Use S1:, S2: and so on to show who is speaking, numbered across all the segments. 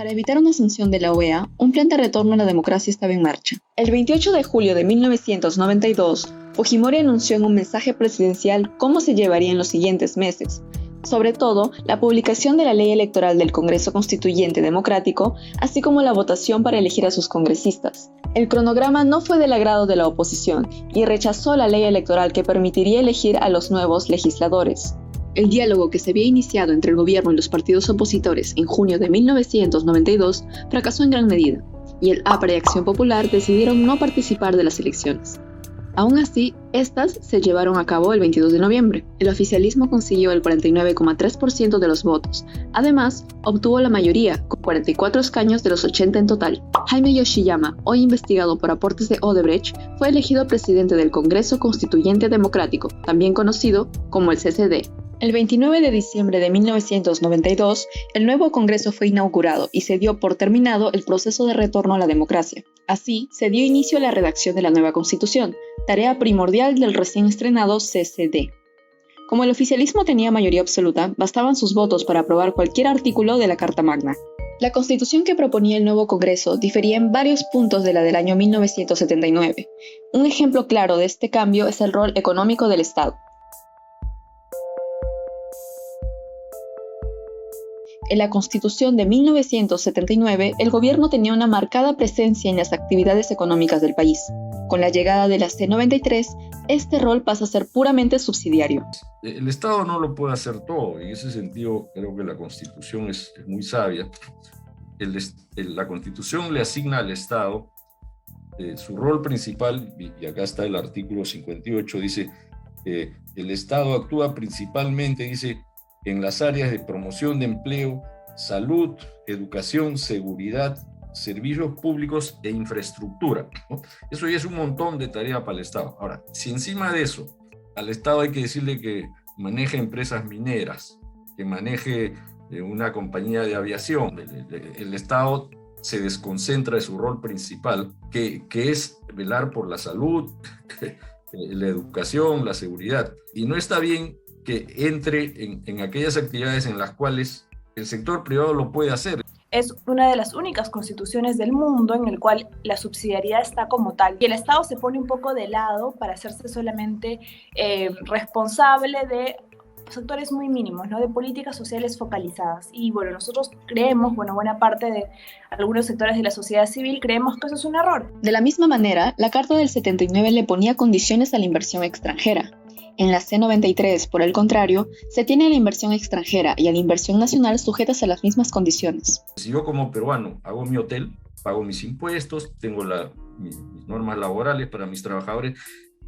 S1: Para evitar una sanción de la OEA, un plan de retorno a la democracia estaba en marcha. El 28 de julio de 1992, Fujimori anunció en un mensaje presidencial cómo se llevaría en los siguientes meses. Sobre todo, la publicación de la ley electoral del Congreso Constituyente Democrático, así como la votación para elegir a sus congresistas. El cronograma no fue del agrado de la oposición y rechazó la ley electoral que permitiría elegir a los nuevos legisladores. El diálogo que se había iniciado entre el gobierno y los partidos opositores en junio de 1992 fracasó en gran medida, y el APRA y Acción Popular decidieron no participar de las elecciones. Aún así, estas se llevaron a cabo el 22 de noviembre. El oficialismo consiguió el 49,3% de los votos. Además, obtuvo la mayoría, con 44 escaños de los 80 en total. Jaime Yoshiyama, hoy investigado por aportes de Odebrecht, fue elegido presidente del Congreso Constituyente Democrático, también conocido como el CCD. El 29 de diciembre de 1992, el nuevo Congreso fue inaugurado y se dio por terminado el proceso de retorno a la democracia. Así, se dio inicio a la redacción de la nueva Constitución, tarea primordial del recién estrenado CCD. Como el oficialismo tenía mayoría absoluta, bastaban sus votos para aprobar cualquier artículo de la Carta Magna. La Constitución que proponía el nuevo Congreso difería en varios puntos de la del año 1979. Un ejemplo claro de este cambio es el rol económico del Estado. En la Constitución de 1979, el gobierno tenía una marcada presencia en las actividades económicas del país. Con la llegada de la C93, este rol pasa a ser puramente subsidiario.
S2: El Estado no lo puede hacer todo. En ese sentido, creo que la Constitución es muy sabia. La Constitución le asigna al Estado su rol principal, y acá está el artículo 58, dice, el Estado actúa principalmente, dice, en las áreas de promoción de empleo, salud, educación, seguridad, servicios públicos e infraestructura, ¿no? Eso ya es un montón de tarea para el Estado. Ahora, si encima de eso, al Estado hay que decirle que maneje empresas mineras, que maneje una compañía de aviación, el Estado se desconcentra de su rol principal, que es velar por la salud, la educación, la seguridad. Y no está bien que entre en aquellas actividades en las cuales el sector privado lo puede hacer.
S3: Es una de las únicas constituciones del mundo en el cual la subsidiariedad está como tal. Y el Estado se pone un poco de lado para hacerse solamente responsable de sectores muy mínimos, ¿no? De políticas sociales focalizadas. Y bueno, nosotros creemos, buena parte de algunos sectores de la sociedad civil creemos que eso es un error.
S1: De la misma manera, la Carta del 79 le ponía condiciones a la inversión extranjera. En la C93, por el contrario, se tiene a la inversión extranjera y a la inversión nacional sujetas a las mismas condiciones.
S2: Si yo como peruano hago mi hotel, pago mis impuestos, tengo mis normas laborales para mis trabajadores,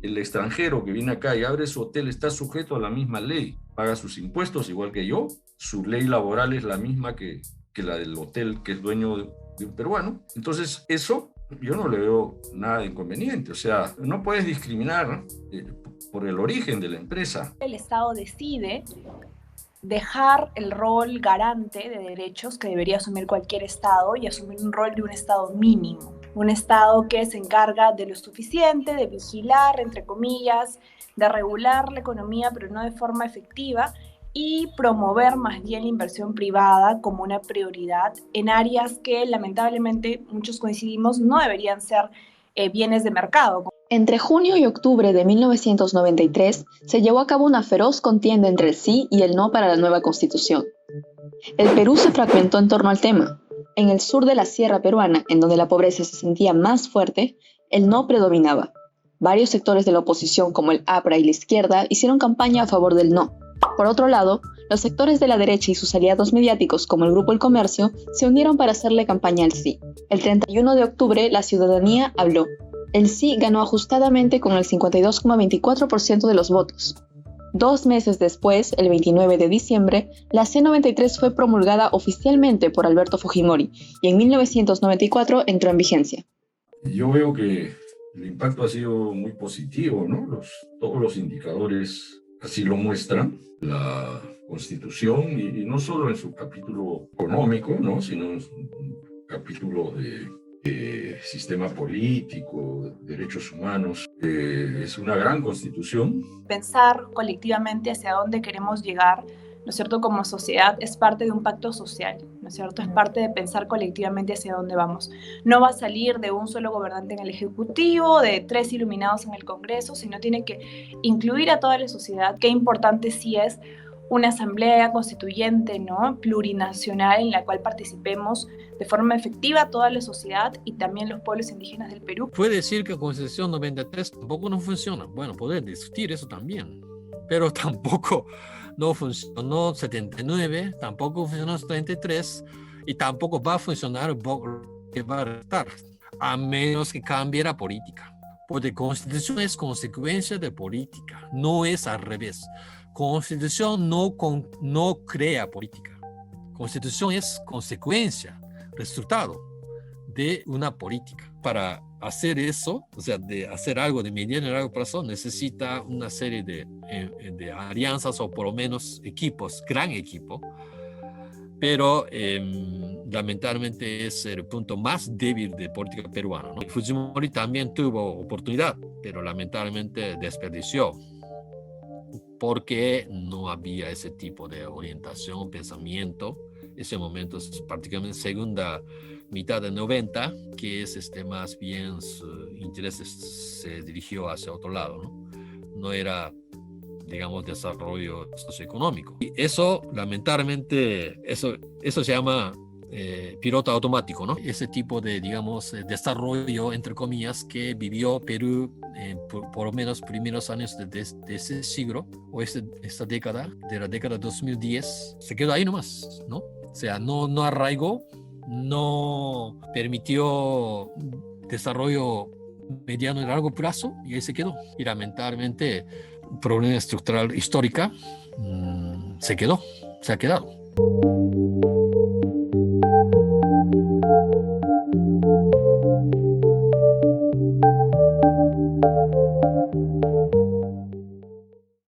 S2: el extranjero que viene acá y abre su hotel está sujeto a la misma ley, paga sus impuestos igual que yo, su ley laboral es la misma que la del hotel que es dueño de un peruano. Entonces eso yo no le veo nada de inconveniente, o sea, no puedes discriminar por el origen de la empresa.
S3: El Estado decide dejar el rol garante de derechos que debería asumir cualquier Estado y asumir un rol de un Estado mínimo. Un Estado que se encarga de lo suficiente, de vigilar, entre comillas, de regular la economía, pero no de forma efectiva, y promover más bien la inversión privada como una prioridad en áreas que lamentablemente muchos coincidimos no deberían ser bienes de mercado.
S1: Entre junio y octubre de 1993 se llevó a cabo una feroz contienda entre el sí y el no para la nueva Constitución. El Perú se fragmentó en torno al tema. En el sur de la sierra peruana, en donde la pobreza se sentía más fuerte, el no predominaba. Varios sectores de la oposición, como el APRA y la izquierda, hicieron campaña a favor del no. Por otro lado, los sectores de la derecha y sus aliados mediáticos, como el Grupo El Comercio, se unieron para hacerle campaña al sí. El 31 de octubre, la ciudadanía habló. El sí ganó ajustadamente con el 52,24% de los votos. 2 meses después, el 29 de diciembre, la C93 fue promulgada oficialmente por Alberto Fujimori y en 1994 entró en vigencia.
S2: Yo veo que el impacto ha sido muy positivo, ¿no? Todos los indicadores así lo muestran. La Constitución, y no solo en su capítulo económico, ¿no? Sino en su capítulo de sistema político, derechos humanos, es una gran constitución.
S3: Pensar colectivamente hacia dónde queremos llegar ¿no es cierto? Como sociedad es parte de un pacto social, ¿no es cierto? Es parte de pensar colectivamente hacia dónde vamos. No va a salir de un solo gobernante en el Ejecutivo, de 3 iluminados en el Congreso, sino tiene que incluir a toda la sociedad. Qué importante sí es una asamblea constituyente, ¿no? Plurinacional, en la cual participemos de forma efectiva toda la sociedad y también los pueblos indígenas del Perú.
S4: Puede decir que la Constitución 93 tampoco no funciona. Bueno, poder discutir eso también, pero tampoco no funcionó 79, tampoco funcionó 73 y tampoco va a funcionar que va a restar, a menos que cambie la política. Porque Constitución es consecuencia de política, no es al revés. Constitución no crea política. Constitución es consecuencia, resultado de una política. Para hacer eso, o sea, de hacer algo de mediano y largo plazo, necesita una serie de alianzas o por lo menos equipos, gran equipo, pero lamentablemente es el punto más débil de política peruana, ¿no? Fujimori también tuvo oportunidad, pero lamentablemente desperdició, porque no había ese tipo de orientación, pensamiento. Ese momento es prácticamente segunda mitad de 90, que es más bien su interés se dirigió hacia otro lado, ¿no? No era, digamos, desarrollo socioeconómico. Y eso, lamentablemente, eso se llama piloto automático, ¿no? Ese tipo de, digamos, desarrollo, entre comillas, que vivió Perú por lo menos primeros años de ese siglo, o esta década, de la década 2010, se quedó ahí nomás, ¿no? O sea, no arraigó, no permitió desarrollo mediano y largo plazo, y ahí se quedó. Y lamentablemente, un problema estructural histórica se ha quedado.